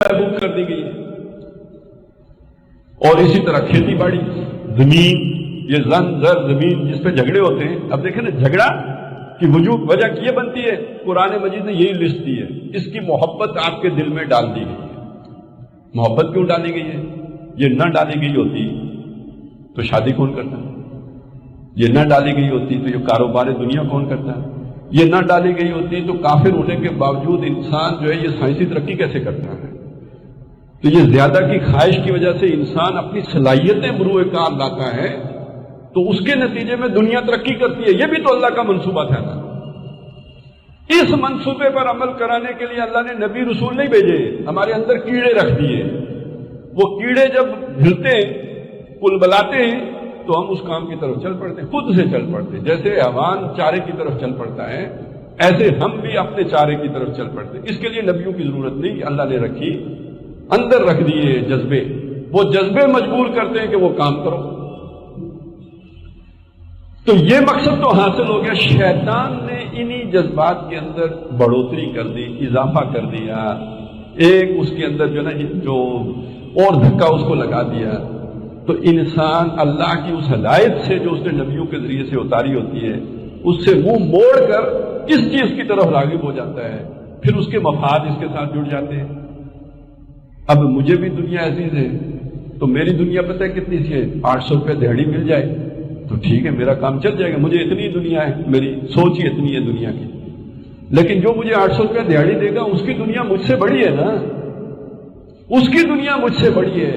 محبوب کر دی گئی ہے۔ اور اسی طرح کھیتی باڑی، زمین، یہ زن زر زمین جس پہ جھگڑے ہوتے ہیں، اب دیکھیں نا جھگڑا کی وجہ یہ بنتی ہے، قرآن مجید نے یہی لسٹ دی ہے، اس کی محبت آپ کے دل میں ڈال دی گئی ہے۔ محبت کیوں ڈالی گئی ہے؟ یہ نہ ڈالی گئی ہوتی تو شادی کون کرتا؟ یہ نہ ڈالی گئی ہوتی تو یہ کاروبار دنیا کون کرتا؟ یہ نہ ڈالی گئی ہوتی تو کافر ہونے کے باوجود انسان جو ہے یہ سائنسی ترقی کیسے کرتا ہے؟ تو یہ زیادہ کی خواہش کی وجہ سے انسان اپنی صلاحیتیں بروئے کار لاتا ہے، تو اس کے نتیجے میں دنیا ترقی کرتی ہے۔ یہ بھی تو اللہ کا منصوبہ تھا نا۔ اس منصوبے پر عمل کرانے کے لیے اللہ نے نبی رسول نہیں بھیجے، ہمارے اندر کیڑے رکھ دیے۔ وہ کیڑے جب ہلتے ہیں، کل بلاتے ہیں، تو ہم اس کام کی طرف چل پڑتے ہیں، خود سے چل پڑتے ہیں۔ جیسے حیوان چارے کی طرف چل پڑتا ہے، ایسے ہم بھی اپنے چارے کی طرف چل پڑتے ہیں۔ اس کے لیے نبیوں کی ضرورت نہیں، اللہ نے رکھی، اندر رکھ دیے جذبے، وہ جذبے مجبور کرتے ہیں کہ وہ کام کرو۔ تو یہ مقصد تو حاصل ہو گیا۔ شیطان نے انہی جذبات کے اندر بڑھوتری کر دی، اضافہ کر دیا، ایک اس کے اندر جو نا جو اور دھکا اس کو لگا دیا، تو انسان اللہ کی اس ہدایت سے جو اس نے نبیوں کے ذریعے سے اتاری ہوتی ہے، اس سے منہ موڑ کر اس چیز کی طرف راغب ہو جاتا ہے، پھر اس کے مفاد اس کے ساتھ جڑ جاتے ہیں۔ اب مجھے بھی دنیا عزیز ہے، تو میری دنیا پتہ ہے کتنی سی ہے؟ 800 روپے دہڑی مل جائے تو ٹھیک ہے، میرا کام چل جائے گا، مجھے اتنی دنیا ہے، میری سوچ ہی اتنی ہے دنیا کی۔ لیکن جو مجھے 800 روپے دہڑی دے گا اس کی دنیا مجھ سے بڑی ہے نا، اس کی دنیا مجھ سے بڑی ہے،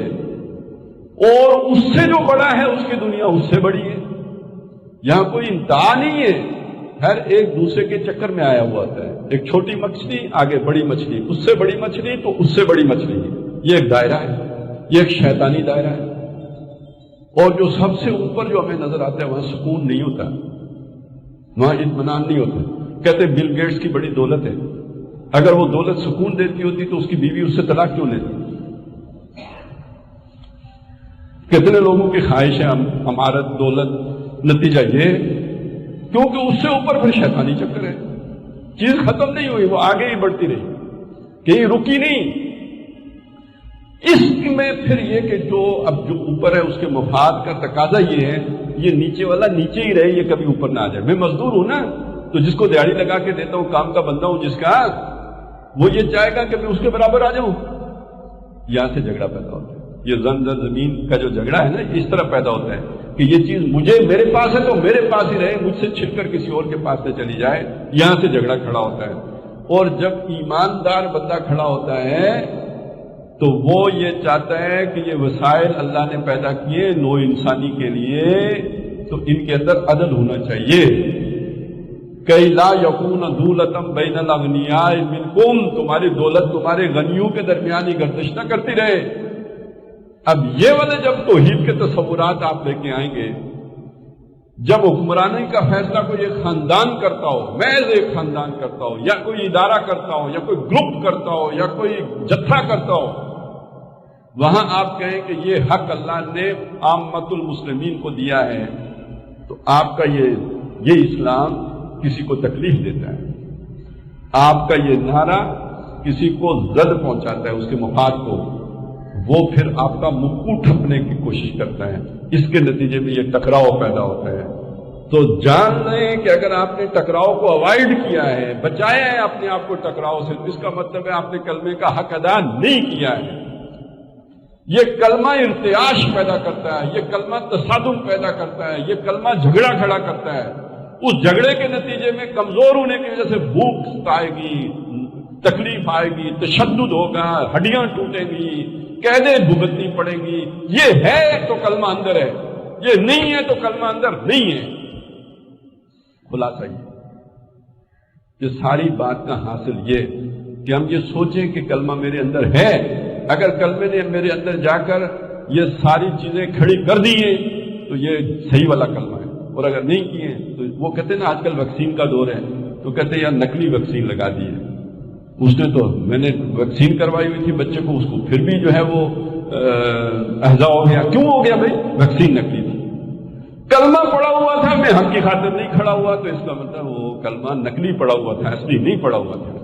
اور اس سے جو بڑا ہے اس کی دنیا اس سے بڑی ہے۔ یہاں کوئی انتہا نہیں ہے، ہر ایک دوسرے کے چکر میں آیا ہوا ہوتا ہے۔ ایک چھوٹی مچھلی آگے بڑی مچھلی، اس سے بڑی مچھلی تو اس سے بڑی مچھلی، یہ ایک دائرہ ہے، یہ ایک شیطانی دائرہ ہے۔ اور جو سب سے اوپر جو ہمیں نظر آتا ہے وہاں سکون نہیں ہوتا، وہاں اطمینان نہیں ہوتا۔ کہتے ہیں بل گیٹس کی بڑی دولت ہے، اگر وہ دولت سکون دیتی ہوتی تو اس کی بیوی اس سے طلاق کیوں لیتی؟ کتنے لوگوں کی خواہش ہے امارت، دولت، نتیجہ یہ کیونکہ اس سے اوپر پھر شیطانی چکر ہے، چیز ختم نہیں ہوئی، وہ آگے ہی بڑھتی رہی، کہیں رکی نہیں۔ اس میں پھر یہ کہ جو اب جو اوپر ہے اس کے مفاد کا تقاضا یہ ہے، یہ نیچے والا نیچے ہی رہے، یہ کبھی اوپر نہ آ جائے۔ میں مزدور ہوں نا، تو جس کو دیہڑی لگا کے دیتا ہوں، کام کا بندہ ہوں جس کا، وہ یہ چاہے گا کہ میں اس کے برابر آ جاؤں۔ یہاں سے جھگڑا پیدا ہوتا ہے، یہ زمین کا جو جھگڑا ہے نا، اس طرح پیدا ہوتا ہے کہ یہ چیز مجھے میرے پاس ہے تو میرے پاس ہی رہے، مجھ سے چھن کر کسی اور کے پاس سے چلی جائے، یہاں سے جھگڑا کھڑا ہوتا ہے۔ اور جب ایماندار بندہ کھڑا ہوتا ہے تو وہ یہ چاہتا ہے کہ یہ وسائل اللہ نے پیدا کیے نوع انسانی کے لیے، تو ان کے اندر عدل ہونا چاہیے۔ کئی لا یکون دولتم بین الاغنیاء منکم، تمہاری دولت تمہارے غنیوں کے درمیان ہی گردش نہ کرتی رہے۔ اب یہ والے جب توحید کے تصورات آپ لے کے آئیں گے، جب حکمرانی کا فیصلہ کوئی ایک خاندان کرتا ہو، محض ایک خاندان کرتا ہو، یا کوئی ادارہ کرتا ہو، یا کوئی گروپ کرتا ہو، یا کوئی جتھا کرتا ہو، وہاں آپ کہیں کہ یہ حق اللہ نے عامت المسلمین کو دیا ہے، تو آپ کا یہ اسلام کسی کو تکلیف دیتا ہے، آپ کا یہ نعرہ کسی کو زد پہنچاتا ہے اس کے مفاد کو، وہ پھر آپ کا مکو ٹھپنے کی کوشش کرتا ہے، اس کے نتیجے میں یہ ٹکراؤ پیدا ہوتا ہے۔ تو جان لیں کہ اگر آپ نے ٹکراؤ کو اوائڈ کیا ہے، بچایا ہے اپنے آپ کو ٹکراؤ سے، تو اس کا مطلب ہے آپ نے کلمے کا حق ادا نہیں کیا ہے۔ یہ کلمہ ارتعاش پیدا کرتا ہے، یہ کلمہ تصادم پیدا کرتا ہے، یہ کلمہ جھگڑا کھڑا کرتا ہے۔ اس جھگڑے کے نتیجے میں کمزور ہونے کی وجہ سے بھوک آئے گی، تکلیف آئے گی، تشدد ہوگا، ہڈیاں ٹوٹیں گی، قیدیں بھگتنی پڑیں گی۔ یہ ہے تو کلمہ اندر ہے، یہ نہیں ہے تو کلمہ اندر نہیں ہے۔ خلاصہ یہ ساری بات کا حاصل یہ کہ ہم یہ سوچیں کہ کلمہ میرے اندر ہے، اگر کلمے نے میرے اندر جا کر یہ ساری چیزیں کھڑی کر دی ہیں تو یہ صحیح والا کلمہ ہے، اور اگر نہیں کیے تو وہ کہتے ہیں نا آج کل ویکسین کا دور ہے، تو کہتے ہیں یار نقلی ویکسین لگا دی ہے، اس نے تو میں نے ویکسین کروائی ہوئی تھی بچے کو، اس کو پھر بھی جو ہے وہ احضا ہو گیا۔ کیوں ہو گیا بھائی؟ ویکسین نقلی تھی۔ کلمہ پڑا ہوا تھا، میں حق کی خاطر نہیں کھڑا ہوا، تو اس کا مطلب وہ کلمہ نقلی پڑا ہوا تھا، اصلی نہیں پڑا ہوا تھا۔